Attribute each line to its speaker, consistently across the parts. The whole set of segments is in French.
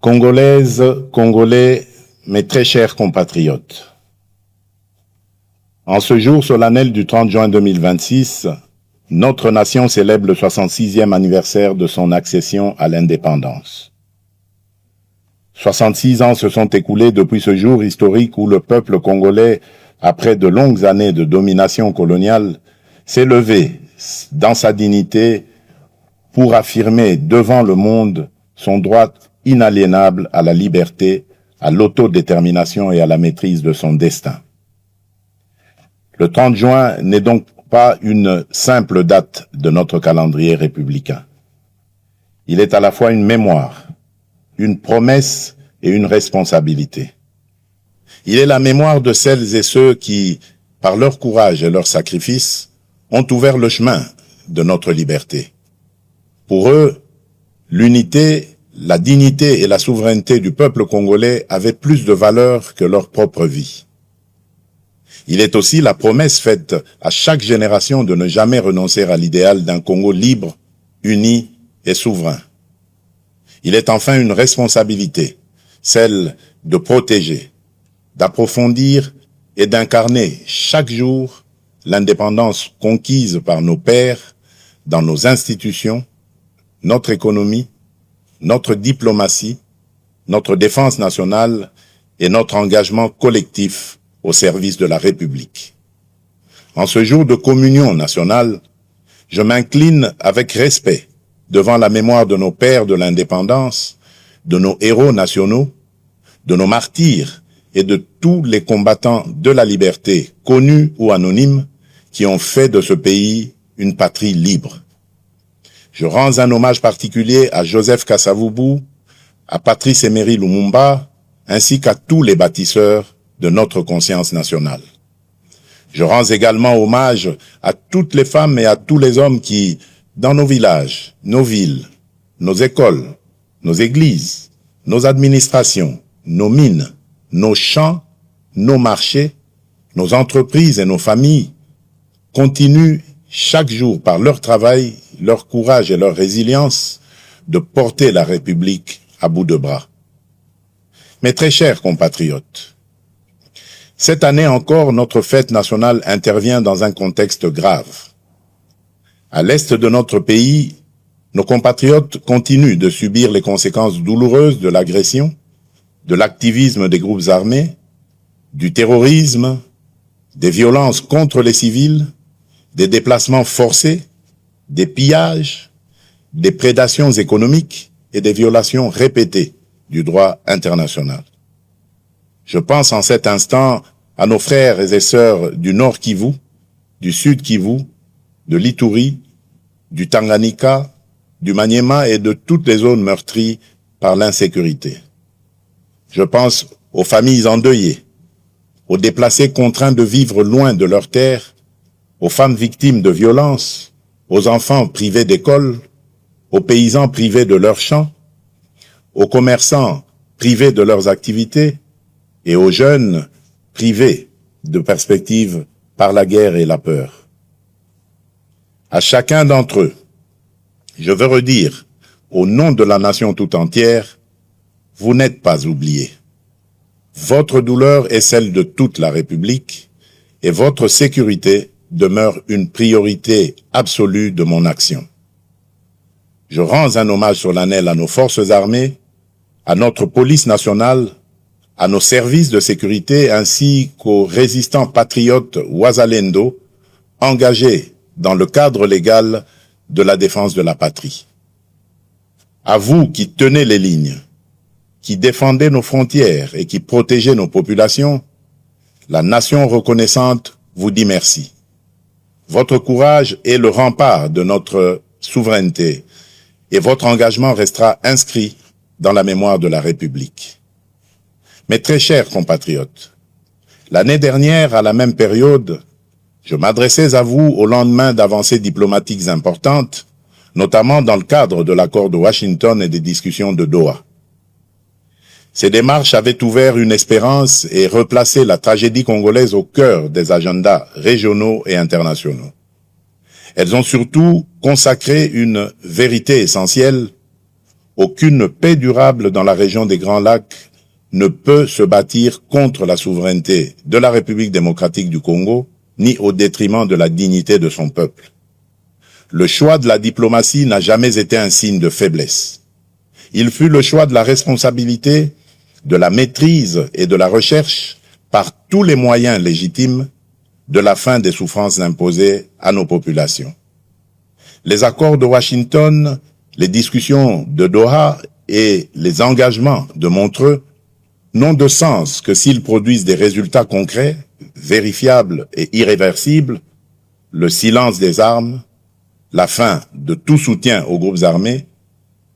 Speaker 1: Congolaises, Congolais, mes très chers compatriotes. En ce jour solennel du 30 juin 2026, notre nation célèbre le 66e anniversaire de son accession à l'indépendance. 66 ans se sont écoulés depuis ce jour historique où le peuple congolais, après de longues années de domination coloniale, s'est levé dans sa dignité pour affirmer devant le monde son droit inaliénable à la liberté, à l'autodétermination et à la maîtrise de son destin. Le 30 juin n'est donc pas une simple date de notre calendrier républicain. Il est à la fois une mémoire, une promesse et une responsabilité. Il est la mémoire de celles et ceux qui, par leur courage et leur sacrifice, ont ouvert le chemin de notre liberté. Pour eux, l'unité, la dignité et la souveraineté du peuple congolais avaient plus de valeur que leur propre vie. Il est aussi la promesse faite à chaque génération de ne jamais renoncer à l'idéal d'un Congo libre, uni et souverain. Il est enfin une responsabilité, celle de protéger, d'approfondir et d'incarner chaque jour l'indépendance conquise par nos pères dans nos institutions, notre économie, notre diplomatie, notre défense nationale et notre engagement collectif au service de la République. En ce jour de communion nationale, je m'incline avec respect devant la mémoire de nos pères de l'indépendance, de nos héros nationaux, de nos martyrs et de tous les combattants de la liberté, connus ou anonymes, qui ont fait de ce pays une patrie libre. Je rends un hommage particulier à Joseph Kasavubu, à Patrice Emery Lumumba, ainsi qu'à tous les bâtisseurs de notre conscience nationale. Je rends également hommage à toutes les femmes et à tous les hommes qui, dans nos villages, nos villes, nos écoles, nos églises, nos administrations, nos mines, nos champs, nos marchés, nos entreprises et nos familles, continuent chaque jour par leur travail, leur courage et leur résilience de porter la République à bout de bras. Mes très chers compatriotes, cette année encore, notre fête nationale intervient dans un contexte grave. À l'est de notre pays, nos compatriotes continuent de subir les conséquences douloureuses de l'agression, de l'activisme des groupes armés, du terrorisme, des violences contre les civils, des déplacements forcés, des pillages, des prédations économiques et des violations répétées du droit international. Je pense en cet instant à nos frères et sœurs du Nord Kivu, du Sud Kivu, de l'Ituri, du Tanganyika, du Maniema et de toutes les zones meurtries par l'insécurité. Je pense aux familles endeuillées, aux déplacés contraints de vivre loin de leurs terres, aux femmes victimes de violences, aux enfants privés d'école, aux paysans privés de leurs champs, aux commerçants privés de leurs activités et aux jeunes privés de perspectives par la guerre et la peur. À chacun d'entre eux, je veux redire, au nom de la nation tout entière, vous n'êtes pas oubliés. Votre douleur est celle de toute la République et votre sécurité demeure une priorité absolue de mon action. Je rends un hommage solennel à nos forces armées, à notre police nationale, à nos services de sécurité ainsi qu'aux résistants patriotes Wazalendo engagés dans le cadre légal de la défense de la patrie. À vous qui tenez les lignes, qui défendez nos frontières et qui protégez nos populations, la nation reconnaissante vous dit merci. Votre courage est le rempart de notre souveraineté et votre engagement restera inscrit dans la mémoire de la République. Mes très chers compatriotes, l'année dernière, à la même période, je m'adressais à vous au lendemain d'avancées diplomatiques importantes, notamment dans le cadre de l'accord de Washington et des discussions de Doha. Ces démarches avaient ouvert une espérance et replacé la tragédie congolaise au cœur des agendas régionaux et internationaux. Elles ont surtout consacré une vérité essentielle. Aucune paix durable dans la région des Grands Lacs ne peut se bâtir contre la souveraineté de la République démocratique du Congo, ni au détriment de la dignité de son peuple. Le choix de la diplomatie n'a jamais été un signe de faiblesse. Il fut le choix de la responsabilité, de la maîtrise et de la recherche, par tous les moyens légitimes, de la fin des souffrances imposées à nos populations. Les accords de Washington, les discussions de Doha et les engagements de Montreux n'ont de sens que s'ils produisent des résultats concrets, vérifiables et irréversibles, le silence des armes, la fin de tout soutien aux groupes armés,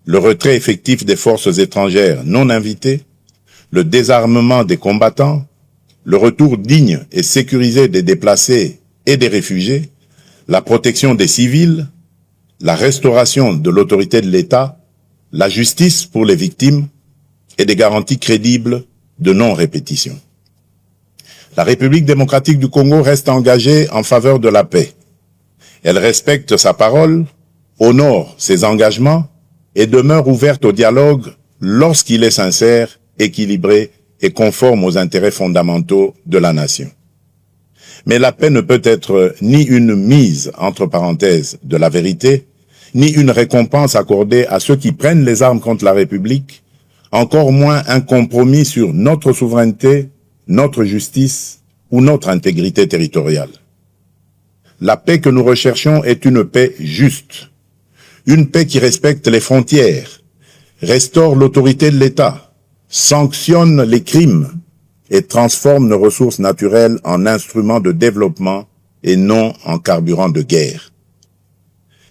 Speaker 1: le retrait effectif des forces étrangères non invitées, le désarmement des combattants, le retour digne et sécurisé des déplacés et des réfugiés, la protection des civils, la restauration de l'autorité de l'État, la justice pour les victimes et des garanties crédibles de non-répétition. La République démocratique du Congo reste engagée en faveur de la paix. Elle respecte sa parole, honore ses engagements et demeure ouverte au dialogue lorsqu'il est sincère, équilibré et conforme aux intérêts fondamentaux de la nation. Mais la paix ne peut être ni une mise entre parenthèses de la vérité, ni une récompense accordée à ceux qui prennent les armes contre la République, encore moins un compromis sur notre souveraineté, notre justice ou notre intégrité territoriale. La paix que nous recherchons est une paix juste, une paix qui respecte les frontières, restaure l'autorité de l'État, sanctionne les crimes et transforme nos ressources naturelles en instruments de développement et non en carburant de guerre.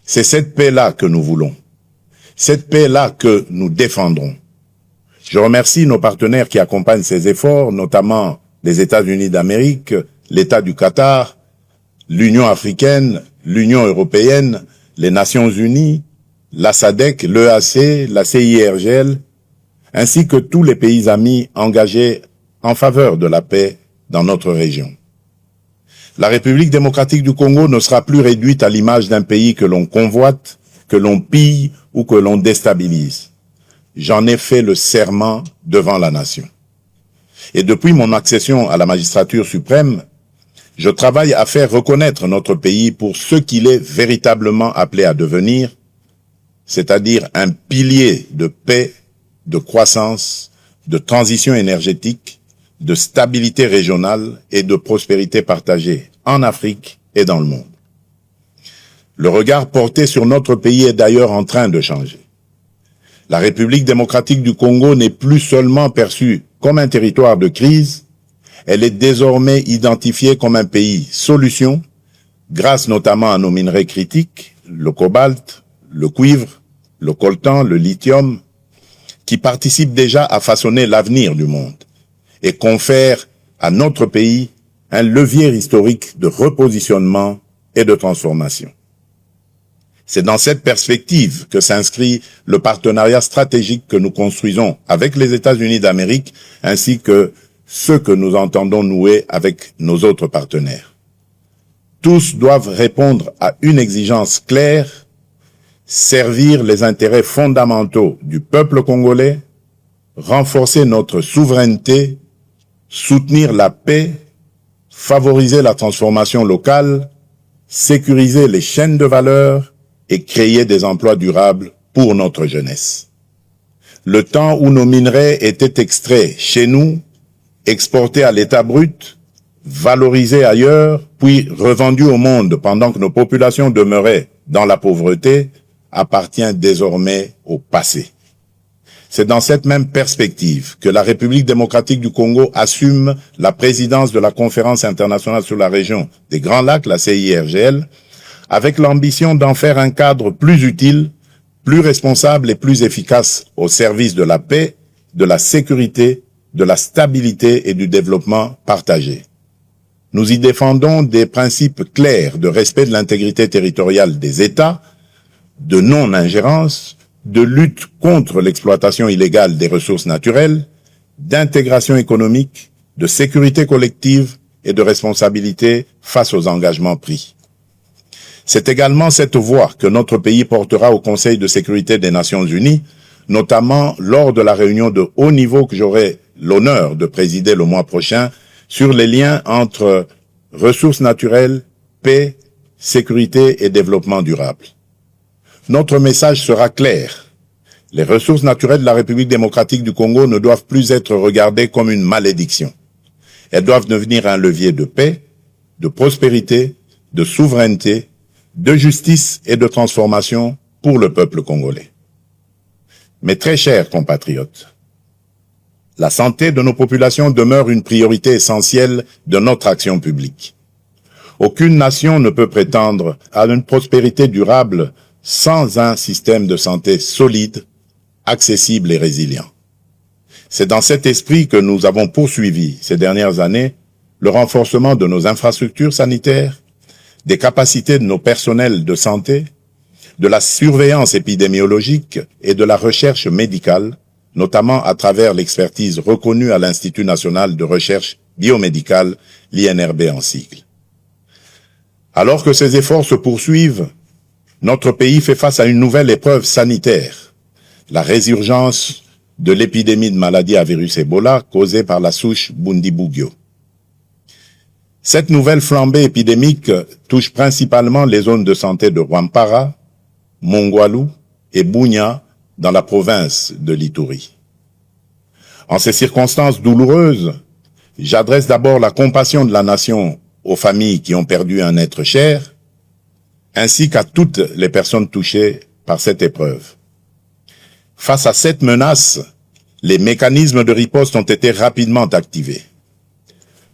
Speaker 1: C'est cette paix-là que nous voulons, cette paix-là que nous défendrons. Je remercie nos partenaires qui accompagnent ces efforts, notamment les États-Unis d'Amérique, l'État du Qatar, l'Union africaine, l'Union européenne, les Nations unies, la SADC, l'EAC, la CIRGL, ainsi que tous les pays amis engagés en faveur de la paix dans notre région. La République démocratique du Congo ne sera plus réduite à l'image d'un pays que l'on convoite, que l'on pille ou que l'on déstabilise. J'en ai fait le serment devant la nation. Et depuis mon accession à la magistrature suprême, je travaille à faire reconnaître notre pays pour ce qu'il est véritablement appelé à devenir, c'est-à-dire un pilier de paix, de croissance, de transition énergétique, de stabilité régionale et de prospérité partagée en Afrique et dans le monde. Le regard porté sur notre pays est d'ailleurs en train de changer. La République démocratique du Congo n'est plus seulement perçue comme un territoire de crise, elle est désormais identifiée comme un pays solution, grâce notamment à nos minerais critiques, le cobalt, le cuivre, le coltan, le lithium, qui participent déjà à façonner l'avenir du monde et confèrent à notre pays un levier historique de repositionnement et de transformation. C'est dans cette perspective que s'inscrit le partenariat stratégique que nous construisons avec les États-Unis d'Amérique ainsi que ceux que nous entendons nouer avec nos autres partenaires. Tous doivent répondre à une exigence claire, servir les intérêts fondamentaux du peuple congolais, renforcer notre souveraineté, soutenir la paix, favoriser la transformation locale, sécuriser les chaînes de valeur et créer des emplois durables pour notre jeunesse. Le temps où nos minerais étaient extraits chez nous, exportés à l'état brut, valorisés ailleurs, puis revendus au monde pendant que nos populations demeuraient dans la pauvreté, appartient désormais au passé. C'est dans cette même perspective que la République démocratique du Congo assume la présidence de la Conférence internationale sur la région des Grands Lacs, la CIRGL, avec l'ambition d'en faire un cadre plus utile, plus responsable et plus efficace au service de la paix, de la sécurité, de la stabilité et du développement partagé. Nous y défendons des principes clairs de respect de l'intégrité territoriale des États, de non-ingérence, de lutte contre l'exploitation illégale des ressources naturelles, d'intégration économique, de sécurité collective et de responsabilité face aux engagements pris. C'est également cette voix que notre pays portera au Conseil de sécurité des Nations Unies notamment lors de la réunion de haut niveau que j'aurai l'honneur de présider le mois prochain sur les liens entre ressources naturelles, paix, sécurité et développement durable. Notre message sera clair. Les ressources naturelles de la République démocratique du Congo ne doivent plus être regardées comme une malédiction. Elles doivent devenir un levier de paix, de prospérité, de souveraineté, de justice et de transformation pour le peuple congolais. Mes très chers compatriotes, la santé de nos populations demeure une priorité essentielle de notre action publique. Aucune nation ne peut prétendre à une prospérité durable sans un système de santé solide, accessible et résilient. C'est dans cet esprit que nous avons poursuivi ces dernières années le renforcement de nos infrastructures sanitaires, des capacités de nos personnels de santé, de la surveillance épidémiologique et de la recherche médicale, notamment à travers l'expertise reconnue à l'Institut national de recherche biomédicale, l'INRB en sigle. Alors que ces efforts se poursuivent, notre pays fait face à une nouvelle épreuve sanitaire, la résurgence de l'épidémie de maladie à virus Ebola causée par la souche Bundibugyo. Cette nouvelle flambée épidémique touche principalement les zones de santé de Rwampara, Mongwalu et Bunia dans la province de l'Ituri. En ces circonstances douloureuses, j'adresse d'abord la compassion de la nation aux familles qui ont perdu un être cher, ainsi qu'à toutes les personnes touchées par cette épreuve. Face à cette menace, les mécanismes de riposte ont été rapidement activés.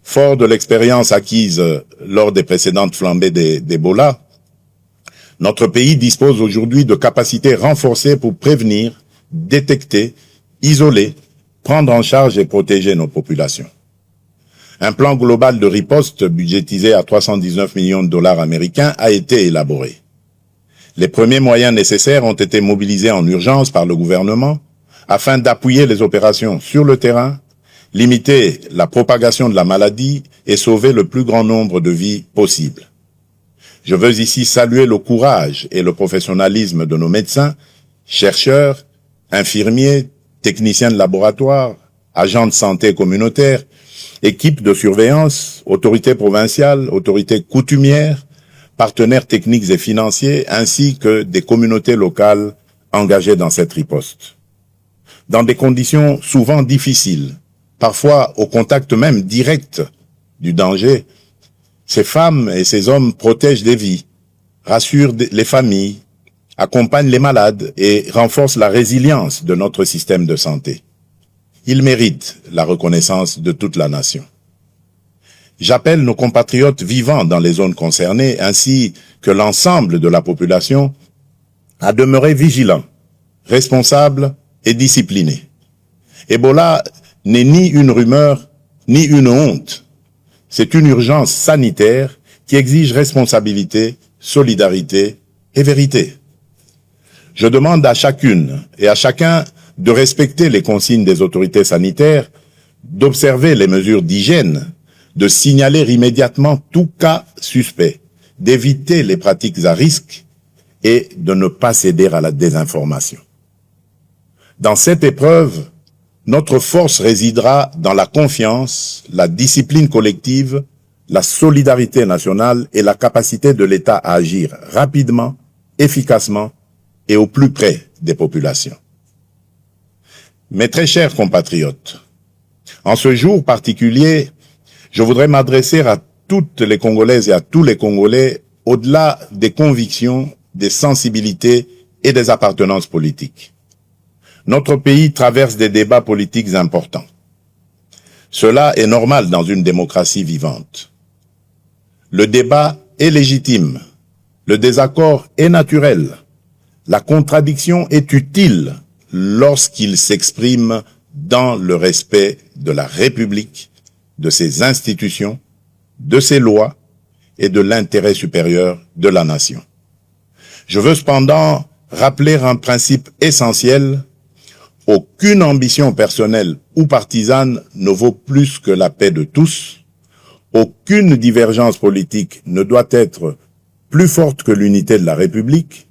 Speaker 1: Fort de l'expérience acquise lors des précédentes flambées d'Ebola, notre pays dispose aujourd'hui de capacités renforcées pour prévenir, détecter, isoler, prendre en charge et protéger nos populations. Un plan global de riposte budgétisé à 319 millions de dollars américains a été élaboré. Les premiers moyens nécessaires ont été mobilisés en urgence par le gouvernement afin d'appuyer les opérations sur le terrain, limiter la propagation de la maladie et sauver le plus grand nombre de vies possible. Je veux ici saluer le courage et le professionnalisme de nos médecins, chercheurs, infirmiers, techniciens de laboratoire, agents de santé communautaires, équipes de surveillance, autorités provinciales, autorités coutumières, partenaires techniques et financiers, ainsi que des communautés locales engagées dans cette riposte. Dans des conditions souvent difficiles, parfois au contact même direct du danger, ces femmes et ces hommes protègent des vies, rassurent les familles, accompagnent les malades et renforcent la résilience de notre système de santé. Ils méritent la reconnaissance de toute la nation. J'appelle nos compatriotes vivant dans les zones concernées ainsi que l'ensemble de la population à demeurer vigilants, responsables et disciplinés. Ebola n'est ni une rumeur, ni une honte. C'est une urgence sanitaire qui exige responsabilité, solidarité et vérité. Je demande à chacune et à chacun de respecter les consignes des autorités sanitaires, d'observer les mesures d'hygiène, de signaler immédiatement tout cas suspect, d'éviter les pratiques à risque et de ne pas céder à la désinformation. Dans cette épreuve, notre force résidera dans la confiance, la discipline collective, la solidarité nationale et la capacité de l'État à agir rapidement, efficacement et au plus près des populations. Mes très chers compatriotes, en ce jour particulier, je voudrais m'adresser à toutes les Congolaises et à tous les Congolais au-delà des convictions, des sensibilités et des appartenances politiques. Notre pays traverse des débats politiques importants. Cela est normal dans une démocratie vivante. Le débat est légitime, le désaccord est naturel, la contradiction est utile lorsqu'il s'exprime dans le respect de la République, de ses institutions, de ses lois et de l'intérêt supérieur de la nation. Je veux cependant rappeler un principe essentiel: aucune ambition personnelle ou partisane ne vaut plus que la paix de tous. Aucune divergence politique ne doit être plus forte que l'unité de la République.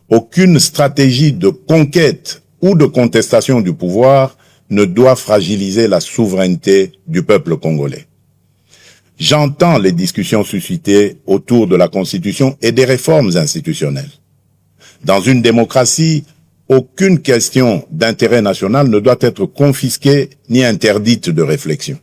Speaker 1: Aucune stratégie de conquête ou de contestation du pouvoir ne doit fragiliser la souveraineté du peuple congolais. J'entends les discussions suscitées autour de la Constitution et des réformes institutionnelles. Dans une démocratie, aucune question d'intérêt national ne doit être confisquée ni interdite de réflexion.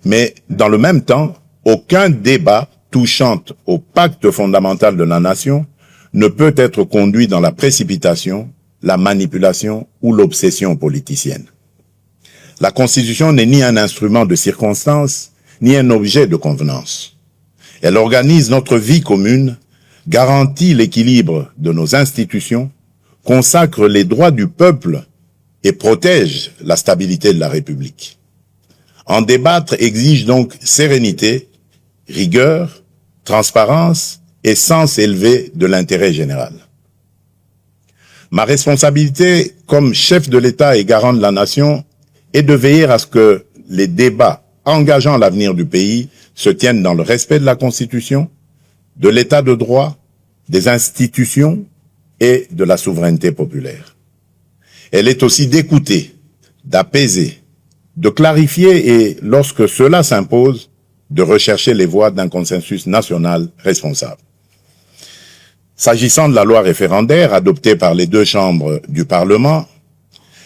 Speaker 1: Mais dans le même temps, aucun débat touchant au pacte fondamental de la nation ne peut être conduit dans la précipitation, la manipulation ou l'obsession politicienne. La Constitution n'est ni un instrument de circonstance, ni un objet de convenance. Elle organise notre vie commune, garantit l'équilibre de nos institutions, consacre les droits du peuple et protège la stabilité de la République. En débattre exige donc sérénité, rigueur, transparence et sens élevé de l'intérêt général. Ma responsabilité comme chef de l'État et garant de la nation est de veiller à ce que les débats engageant l'avenir du pays se tiennent dans le respect de la Constitution, de l'État de droit, des institutions et de la souveraineté populaire. Elle est aussi d'écouter, d'apaiser, de clarifier et, lorsque cela s'impose, de rechercher les voies d'un consensus national responsable. S'agissant de la loi référendaire adoptée par les deux chambres du Parlement,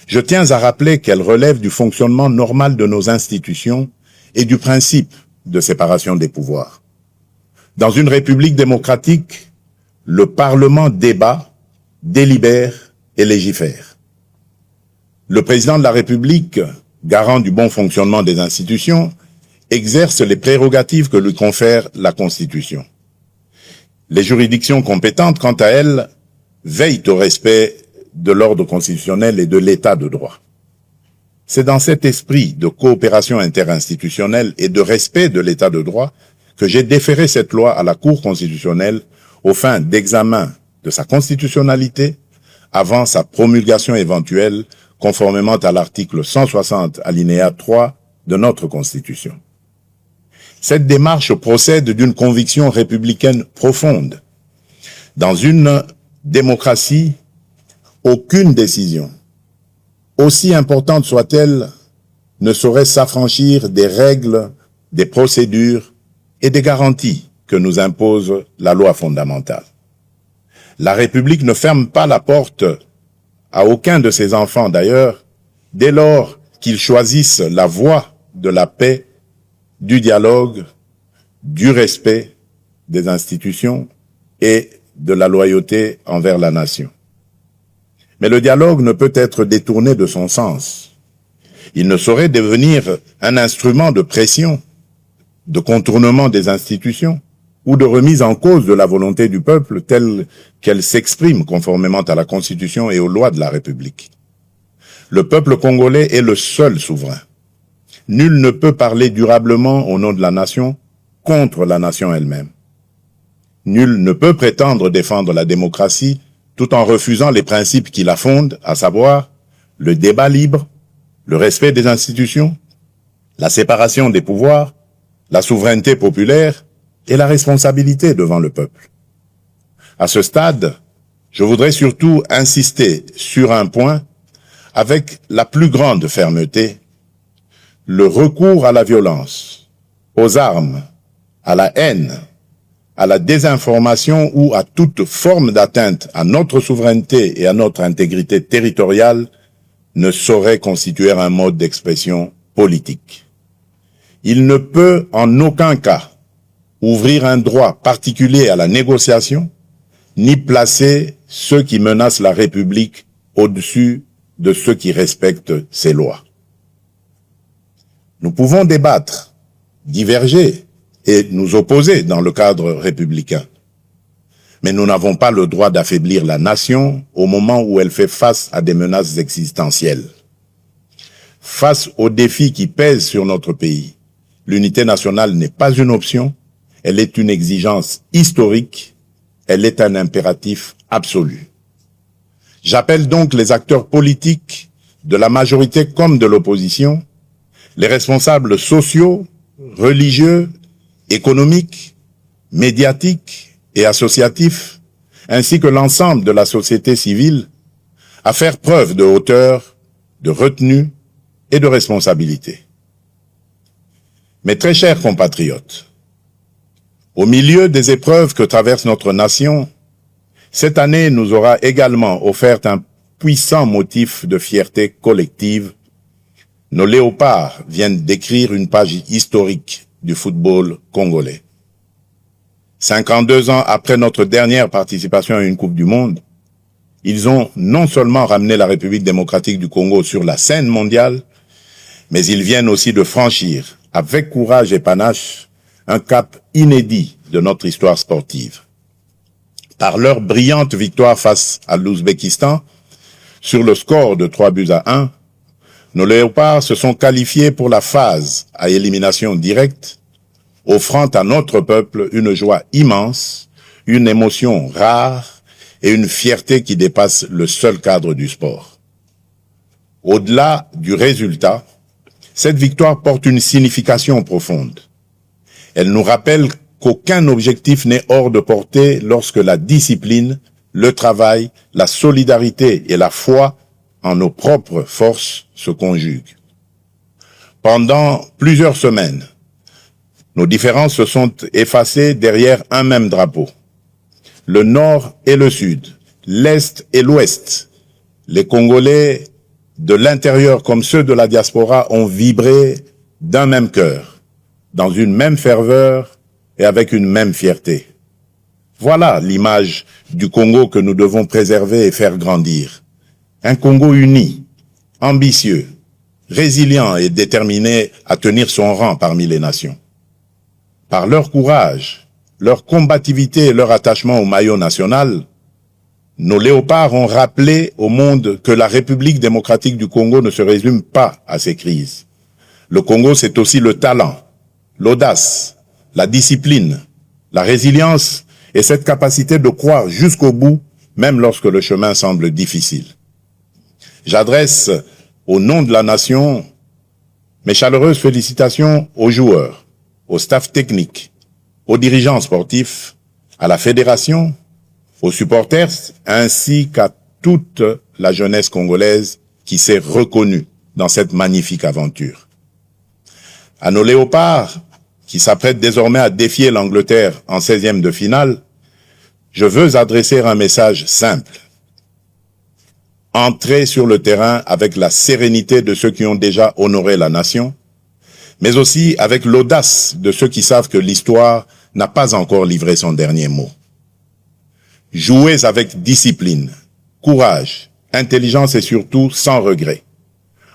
Speaker 1: je tiens à rappeler qu'elle relève du fonctionnement normal de nos institutions et du principe de séparation des pouvoirs. Dans une république démocratique, le Parlement débat, délibère et légifère. Le président de la République, garant du bon fonctionnement des institutions, exerce les prérogatives que lui confère la Constitution. Les juridictions compétentes, quant à elles, veillent au respect de l'ordre constitutionnel et de l'état de droit. C'est dans cet esprit de coopération interinstitutionnelle et de respect de l'état de droit que j'ai déféré cette loi à la Cour constitutionnelle aux fins d'examen de sa constitutionnalité avant sa promulgation éventuelle conformément à l'article 160 alinéa 3 de notre Constitution. Cette démarche procède d'une conviction républicaine profonde. Dans une démocratie, aucune décision, aussi importante soit-elle, ne saurait s'affranchir des règles, des procédures et des garanties que nous impose la loi fondamentale. La République ne ferme pas la porte à aucun de ses enfants d'ailleurs, dès lors qu'ils choisissent la voie de la paix, du dialogue, du respect des institutions et de la loyauté envers la nation. Mais le dialogue ne peut être détourné de son sens. Il ne saurait devenir un instrument de pression, de contournement des institutions ou de remise en cause de la volonté du peuple telle qu'elle s'exprime conformément à la Constitution et aux lois de la République. Le peuple congolais est le seul souverain. Nul ne peut parler durablement au nom de la nation contre la nation elle-même. Nul ne peut prétendre défendre la démocratie tout en refusant les principes qui la fondent, à savoir le débat libre, le respect des institutions, la séparation des pouvoirs, la souveraineté populaire et la responsabilité devant le peuple. À ce stade, je voudrais surtout insister sur un point avec la plus grande fermeté: le recours à la violence, aux armes, à la haine, à la désinformation ou à toute forme d'atteinte à notre souveraineté et à notre intégrité territoriale ne saurait constituer un mode d'expression politique. Il ne peut en aucun cas ouvrir un droit particulier à la négociation, ni placer ceux qui menacent la République au-dessus de ceux qui respectent ses lois. Nous pouvons débattre, diverger et nous opposer dans le cadre républicain. Mais nous n'avons pas le droit d'affaiblir la nation au moment où elle fait face à des menaces existentielles. Face aux défis qui pèsent sur notre pays, l'unité nationale n'est pas une option, elle est une exigence historique, elle est un impératif absolu. J'appelle donc les acteurs politiques, de la majorité comme de l'opposition, les responsables sociaux, religieux, économiques, médiatiques et associatifs, ainsi que l'ensemble de la société civile, à faire preuve de hauteur, de retenue et de responsabilité. Mes très chers compatriotes, au milieu des épreuves que traverse notre nation, cette année nous aura également offert un puissant motif de fierté collective. Nos léopards viennent d'écrire une page historique du football congolais. 52 ans après notre dernière participation à une Coupe du Monde, ils ont non seulement ramené la République démocratique du Congo sur la scène mondiale, mais ils viennent aussi de franchir, avec courage et panache, un cap inédit de notre histoire sportive. Par leur brillante victoire face à l'Ouzbékistan, sur le score de 3-1, nos léopards se sont qualifiés pour la phase à élimination directe, offrant à notre peuple une joie immense, une émotion rare et une fierté qui dépasse le seul cadre du sport. Au-delà du résultat, cette victoire porte une signification profonde. Elle nous rappelle qu'aucun objectif n'est hors de portée lorsque la discipline, le travail, la solidarité et la foi en nos propres forces se conjuguent. Pendant plusieurs semaines, nos différences se sont effacées derrière un même drapeau. Le nord et le sud, l'est et l'ouest, les Congolais de l'intérieur comme ceux de la diaspora ont vibré d'un même cœur, dans une même ferveur et avec une même fierté. Voilà l'image du Congo que nous devons préserver et faire grandir. Un Congo uni, ambitieux, résilient et déterminé à tenir son rang parmi les nations. Par leur courage, leur combativité et leur attachement au maillot national, nos léopards ont rappelé au monde que la République démocratique du Congo ne se résume pas à ses crises. Le Congo, c'est aussi le talent, l'audace, la discipline, la résilience et cette capacité de croire jusqu'au bout, même lorsque le chemin semble difficile. J'adresse, au nom de la nation, mes chaleureuses félicitations aux joueurs, au staff technique, aux dirigeants sportifs, à la fédération, aux supporters, ainsi qu'à toute la jeunesse congolaise qui s'est reconnue dans cette magnifique aventure. À nos léopards, qui s'apprêtent désormais à défier l'Angleterre en 16e de finale, je veux adresser un message simple. Entrez sur le terrain avec la sérénité de ceux qui ont déjà honoré la nation, mais aussi avec l'audace de ceux qui savent que l'histoire n'a pas encore livré son dernier mot. Jouez avec discipline, courage, intelligence et surtout sans regret.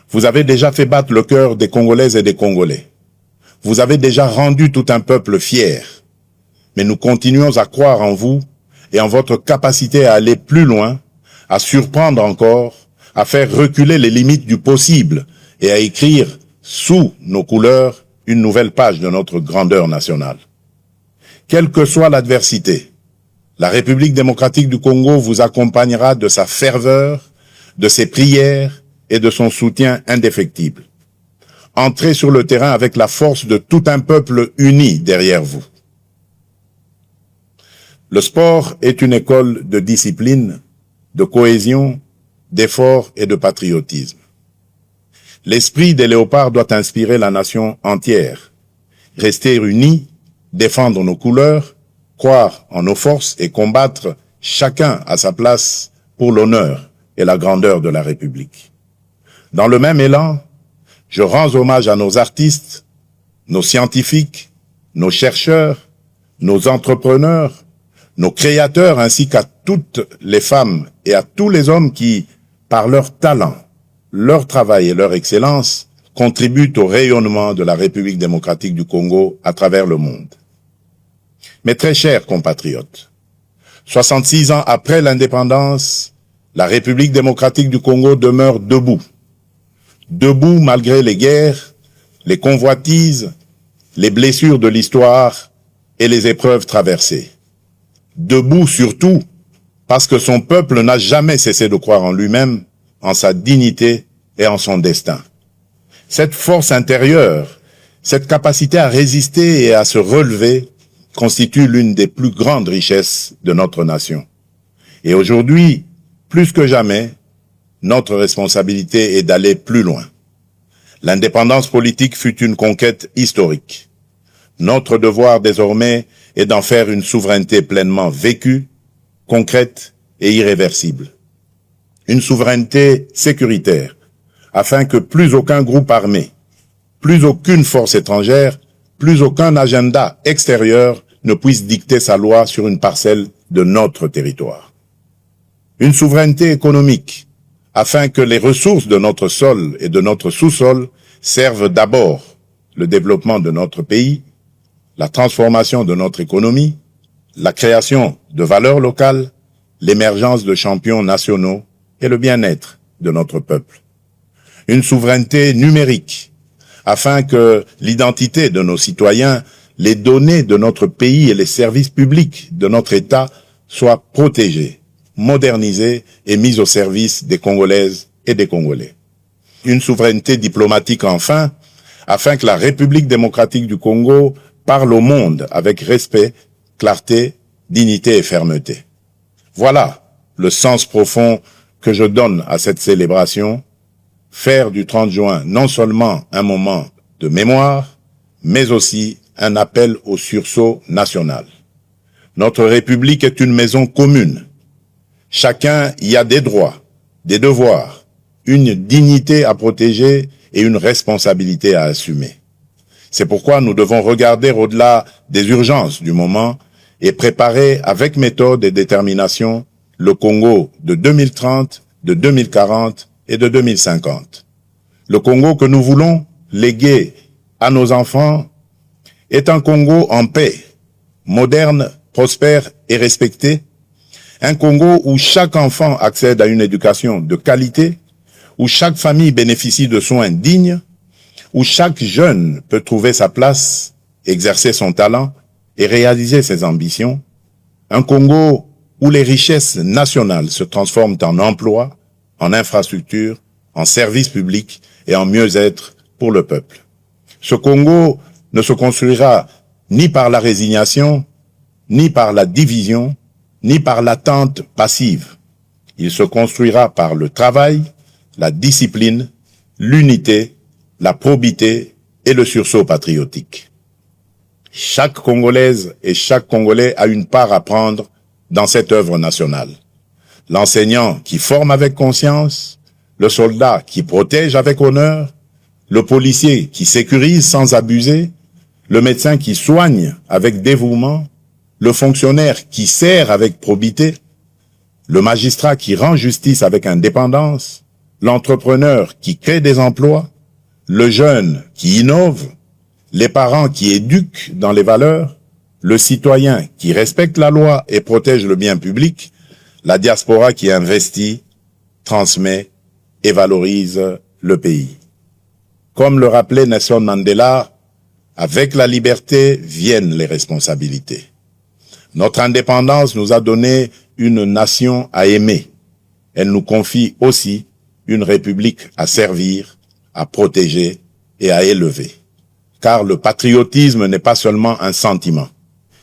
Speaker 1: Vous avez déjà fait battre le cœur des Congolaises et des Congolais. Vous avez déjà rendu tout un peuple fier. Mais nous continuons à croire en vous et en votre capacité à aller plus loin, à surprendre encore, à faire reculer les limites du possible et à écrire sous nos couleurs une nouvelle page de notre grandeur nationale. Quelle que soit l'adversité, la République démocratique du Congo vous accompagnera de sa ferveur, de ses prières et de son soutien indéfectible. Entrez sur le terrain avec la force de tout un peuple uni derrière vous. Le sport est une école de discipline, de cohésion, d'effort et de patriotisme. L'esprit des léopards doit inspirer la nation entière. Rester unis, défendre nos couleurs, croire en nos forces et combattre chacun à sa place pour l'honneur et la grandeur de la République. Dans le même élan, je rends hommage à nos artistes, nos scientifiques, nos chercheurs, nos entrepreneurs, nos créateurs ainsi qu'à toutes les femmes et à tous les hommes qui, par leur talent, leur travail et leur excellence, contribuent au rayonnement de la République démocratique du Congo à travers le monde. Mes très chers compatriotes, 66 ans après l'indépendance, la République démocratique du Congo demeure debout. Debout malgré les guerres, les convoitises, les blessures de l'histoire et les épreuves traversées. Debout surtout parce que son peuple n'a jamais cessé de croire en lui-même, en sa dignité et en son destin. Cette force intérieure, cette capacité à résister et à se relever constitue l'une des plus grandes richesses de notre nation. Et aujourd'hui, plus que jamais, notre responsabilité est d'aller plus loin. L'indépendance politique fut une conquête historique. Notre devoir désormais est d'en faire une souveraineté pleinement vécue, concrète et irréversible. Une souveraineté sécuritaire, afin que plus aucun groupe armé, plus aucune force étrangère, plus aucun agenda extérieur ne puisse dicter sa loi sur une parcelle de notre territoire. Une souveraineté économique, afin que les ressources de notre sol et de notre sous-sol servent d'abord le développement de notre pays, la transformation de notre économie, la création de valeurs locales, l'émergence de champions nationaux et le bien-être de notre peuple. Une souveraineté numérique, afin que l'identité de nos citoyens, les données de notre pays et les services publics de notre État soient protégés, modernisés et mis au service des Congolaises et des Congolais. Une souveraineté diplomatique enfin, afin que la République démocratique du Congo parle au monde avec respect, clarté, dignité et fermeté. Voilà le sens profond que je donne à cette célébration, faire du 30 juin non seulement un moment de mémoire, mais aussi un appel au sursaut national. Notre République est une maison commune. Chacun y a des droits, des devoirs, une dignité à protéger et une responsabilité à assumer. C'est pourquoi nous devons regarder au-delà des urgences du moment et préparer avec méthode et détermination le Congo de 2030, de 2040 et de 2050. Le Congo que nous voulons léguer à nos enfants est un Congo en paix, moderne, prospère et respecté, un Congo où chaque enfant accède à une éducation de qualité, où chaque famille bénéficie de soins dignes, où chaque jeune peut trouver sa place, exercer son talent et réaliser ses ambitions, un Congo où les richesses nationales se transforment en emplois, en infrastructures, en services publics et en mieux-être pour le peuple. Ce Congo ne se construira ni par la résignation, ni par la division, ni par l'attente passive. Il se construira par le travail, la discipline, l'unité, la probité et le sursaut patriotique. Chaque Congolaise et chaque Congolais a une part à prendre dans cette œuvre nationale. L'enseignant qui forme avec conscience, le soldat qui protège avec honneur, le policier qui sécurise sans abuser, le médecin qui soigne avec dévouement, le fonctionnaire qui sert avec probité, le magistrat qui rend justice avec indépendance, l'entrepreneur qui crée des emplois, le jeune qui innove, les parents qui éduquent dans les valeurs, le citoyen qui respecte la loi et protège le bien public, la diaspora qui investit, transmet et valorise le pays. Comme le rappelait Nelson Mandela, avec la liberté viennent les responsabilités. Notre indépendance nous a donné une nation à aimer. Elle nous confie aussi une république à servir, à protéger et à élever. Car le patriotisme n'est pas seulement un sentiment.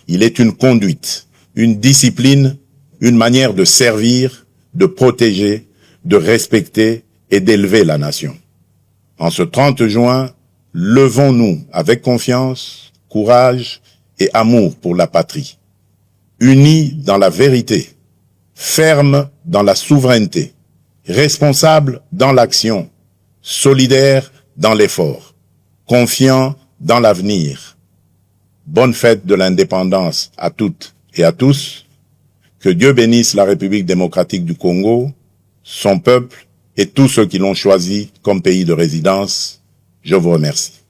Speaker 1: Il est une conduite, une discipline, une manière de servir, de protéger, de respecter et d'élever la nation. En ce 30 juin, levons-nous avec confiance, courage et amour pour la patrie. Unis dans la vérité, fermes dans la souveraineté, responsables dans l'action, solidaires dans l'effort, confiants dans l'avenir. Bonne fête de l'indépendance à toutes et à tous. Que Dieu bénisse la République démocratique du Congo, son peuple et tous ceux qui l'ont choisi comme pays de résidence. Je vous remercie.